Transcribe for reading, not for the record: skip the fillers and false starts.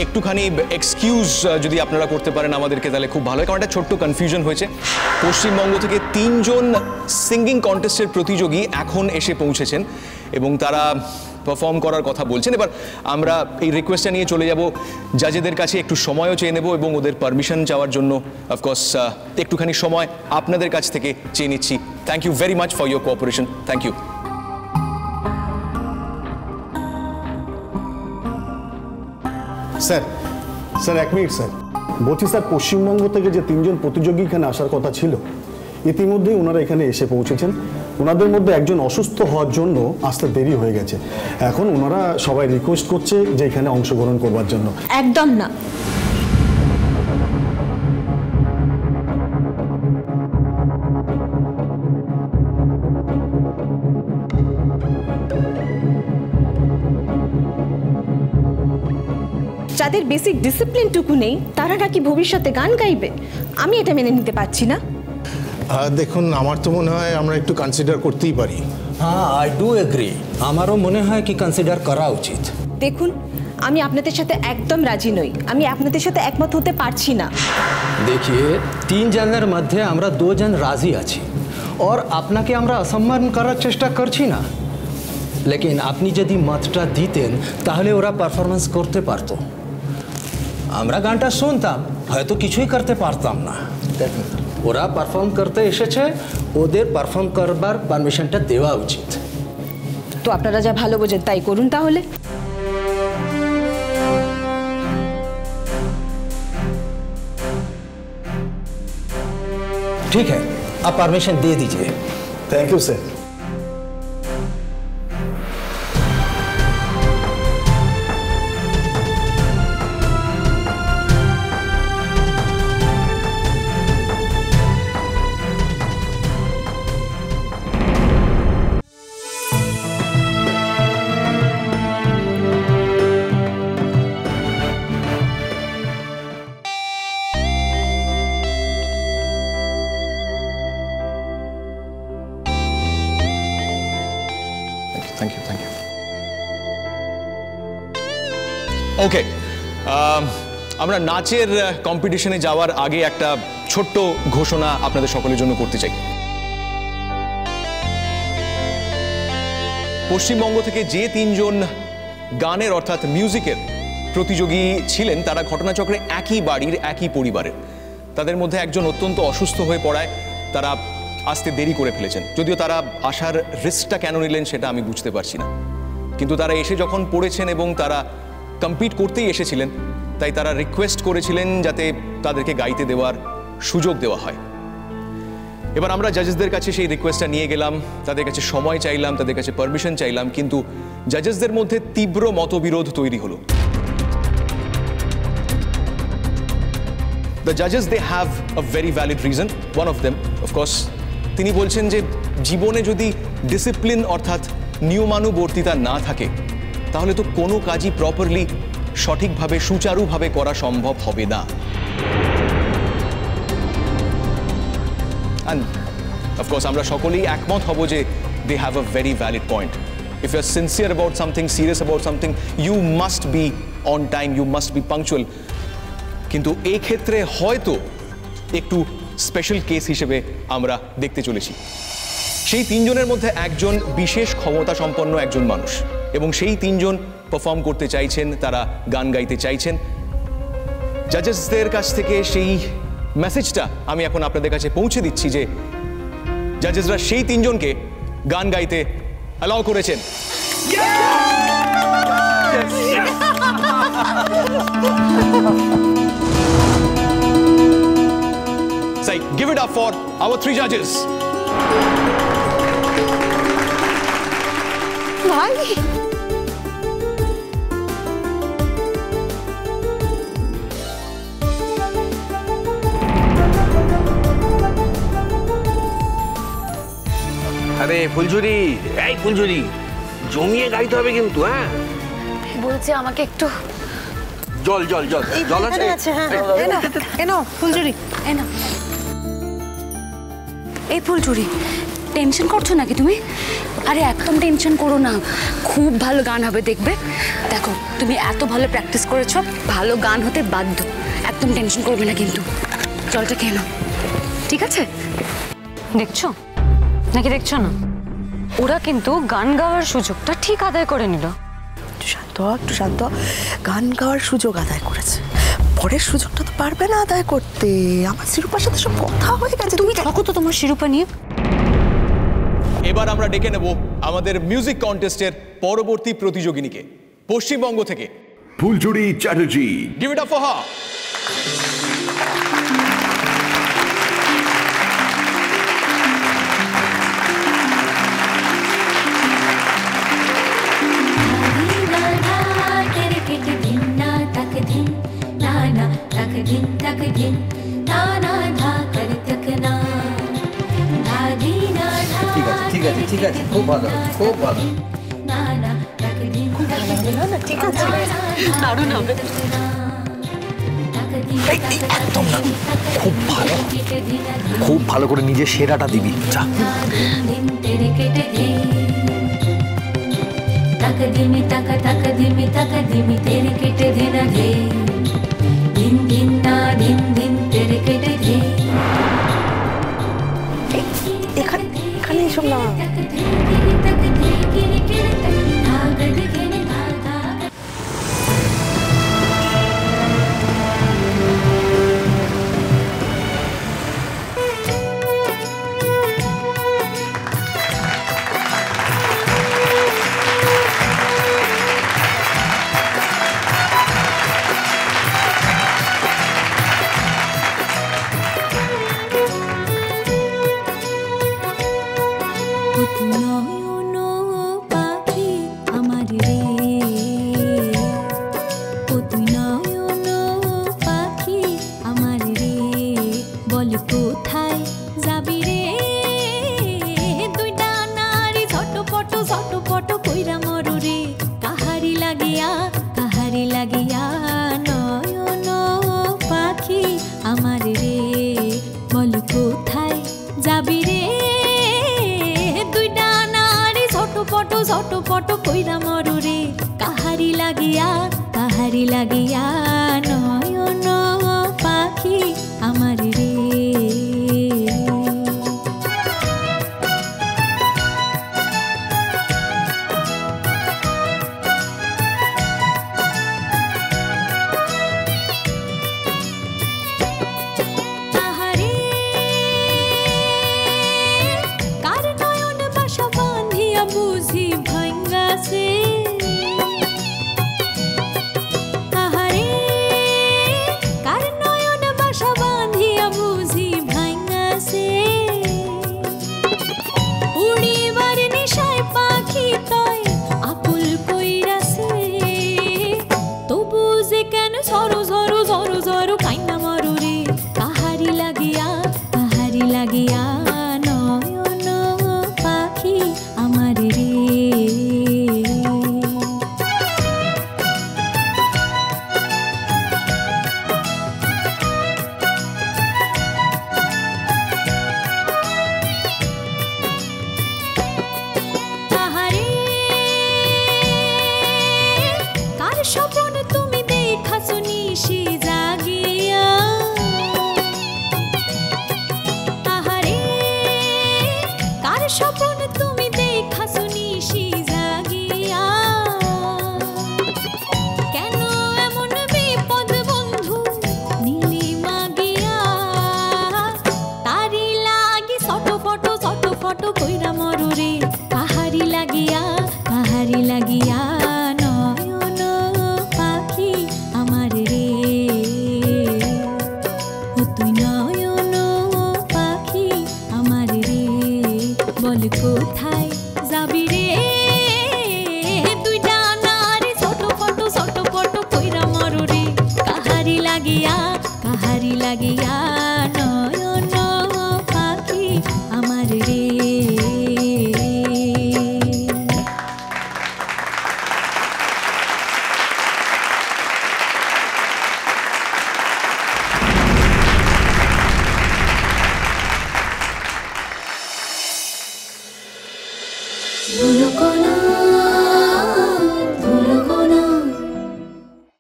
একটুখানি এক্সকিউজ যদি আপনারা করতে পারেন আমাদেরকে তাহলে খুব ভালো হয়, কারণ একটা ছোট্ট কনফিউশন হয়েছে। পশ্চিমবঙ্গ থেকে 3 জন সিঙ্গিং কন্টেস্টের প্রতিযোগী এখন এসে পৌঁছেছেন এবং তারা পারফর্ম করার কথা বলছেন। এবার আমরা এই রিকোয়েস্টটা নিয়ে চলে যাব জাজেদের কাছে, একটু সময়ও চেয়ে নেব এবং ওদের পারমিশন চাওয়ার জন্য অফকোর্স একটুখানি সময় আপনাদের কাছ থেকে চেয়ে নিচ্ছি। Thank you very much for your cooperation. Thank you. Sir sir 1 minute sir, বলছি স্যার পশ্চিমবঙ্গ থেকে যে 3 জন প্রতিযোগী এখানে আসার কথা ছিল ইতিমধ্যেই ওনারা এখানে এসে পৌঁছেছেন। ওনাদের মধ্যে একজন অসুস্থ হওয়ার জন্য আসতে দেরি হয়ে গেছে। এখন ওনারা সবাই রিকোয়েস্ট করছে যে এখানে অংশগ্রহণ করবার জন্য। একদম না, যাদের বেসিক ডিসিপ্লিনটুকু নেই তারা নাকি ভবিষ্যতে গান গাইবে, আমি এটা মেনে নিতে পারছি না। দেখুন, আমার তো মনে হয় আমরা একটু কনসিডার করতেই পারি। হ্যাঁ, আই ডু এগ্রি, আমারও মনে হয় কি কনসিডার করা উচিত। দেখুন, আমি আপনাদের সাথে একদম রাজি নই, আমি আপনাদের সাথে একমত হতে পারছি না। देखिए 3 জনের মধ্যে আমরা 2 জন রাজি আছি, और আপনাকে আমরা অসম্মান করার চেষ্টা করছি না। লেকিন আপনি যদি মতটা দিতেন তাহলে ওরা পারফরমেন্স করতে পারতো, আমরা গানটা শুনতাম, হয়তো কিছুই করতে পারতাম না। ওরা পারফর্ম করতে এসেছে, ওদের পারফর্ম করবার পারমিশনটা দেওয়া উচিত। তো আপনারা যা ভালো বোঝেন তাই করুন তাহলে। ठीक है, आप परमिशन दे दीजिए। Thank you sir. Thank you, thank you. Okay, আমরা নাচের কম্পিটিশনে যাওয়ার আগে একটা ছোট্ট ঘোষণা আপনাদের সকলের জন্য করতে চাই। পশ্চিমবঙ্গ থেকে যে 3 জন গানের অর্থাৎ মিউজিকের প্রতিযোগী ছিলেন তারা ঘটনাচক্রে একই বাড়ির, একই পরিবারের। তাদের মধ্যে একজন অত্যন্ত অসুস্থ হয়ে পড়ায় তারা আসতে দেরি করে ফেলেছেন। যদিও তারা আসার রিস্কটা কেন নিলেন সেটা আমি বুঝতে পারছি না, কিন্তু তারা এসে যখন পড়েছেন এবং তারা কম্পিট করতেই এসেছিলেন, তাই তারা রিকোয়েস্ট করেছিলেন যাতে তাদেরকে গাইতে দেওয়ার সুযোগ দেওয়া হয়। এবার আমরা জাজেসদের কাছে সেই রিকোয়েস্টটা নিয়ে গেলাম, তাদের কাছে সময় চাইলাম, তাদের কাছে পারমিশন চাইলাম, কিন্তু জাজেসদের মধ্যে তীব্র মতবিরোধ তৈরি হলো। The judges, they have a very valid reason. One of them, of course, তিনি বলছেন যে জীবনে যদি ডিসিপ্লিন অর্থাৎ নিয়মানুবর্তিতা না থাকে তাহলে তো কোনো কাজই প্রপারলি সঠিকভাবে সুচারুভাবে করা সম্ভব হবে না। And of course আমরা সকলেই একমত হব যে they have a very valid point. If you are sincere about something, serious about something, you must be on time, you must be punctual. কিন্তু এই ক্ষেত্রে হয়তো একটু স্পেশাল কেস হিসেবে আমরা দেখতে চলেছি। সেই 3 জনের মধ্যে একজন বিশেষ ক্ষমতা সম্পন্ন একজন মানুষ, এবং সেই 3 জন পারফর্ম করতে চাইছেন, তারা গান গাইতে চাইছেন। জাজেসদের কাছ থেকে সেই মেসেজটা আমি এখন আপনাদের কাছে পৌঁছে দিচ্ছি যে জাজেসরা সেই 3 জনকে গান গাইতে অ্যালাউ করেছেন। Say, give it up for our 3 judges. ভাই, আরে ফুলঝুরি, এই ফুলঝুরি, জমিয়ে গাইতে হবে কিন্তু। হ্যাঁ বলছি আমাকে একটু জল জল জল জল আছে? এনো ফুলঝুরি, এনো। এই ফুলঝুরি, টেনশন করছো নাকি তুমি? আরে একদম টেনশন করো না, খুব ভালো গান হবে দেখবে। দেখো তুমি এত ভালো প্র্যাকটিস করেছো, ভালো গান হতে বাধ্য। একদম টেনশন করবে না কিন্তু। জলটা খেয়ে নাও, ঠিক আছে? দেখছো নাকি দেখছো না, ওরা কিন্তু গান গাওয়ার সুযোগটা ঠিক আদায় করে নিল। একটু শান্ত, গান গাওয়ার সুযোগ আদায় করেছে, পরের সুযোগটা তো পারবে না আদায় করতে। আমার শিরূপার সাথে সব কথা হয়ে গেছে। তুমি থাকো তো তোমার শিরূপা নিয়ে। এবার আমরা ডেকে নেব আমাদের মিউজিক কন্টেস্টের পরবর্তী প্রতিযোগিনীকে পশ্চিমবঙ্গ থেকে Phuljhuri Chatterjee. Give it up for her. ঠিক আছে, খুব ভালো, খুব ভালো। ঠিক আছে, দারুণ হবে। একদম না, খুব ভালো করে নিজের সেরাটা দিবি। যা। এখানে এসব না। লাগিয়া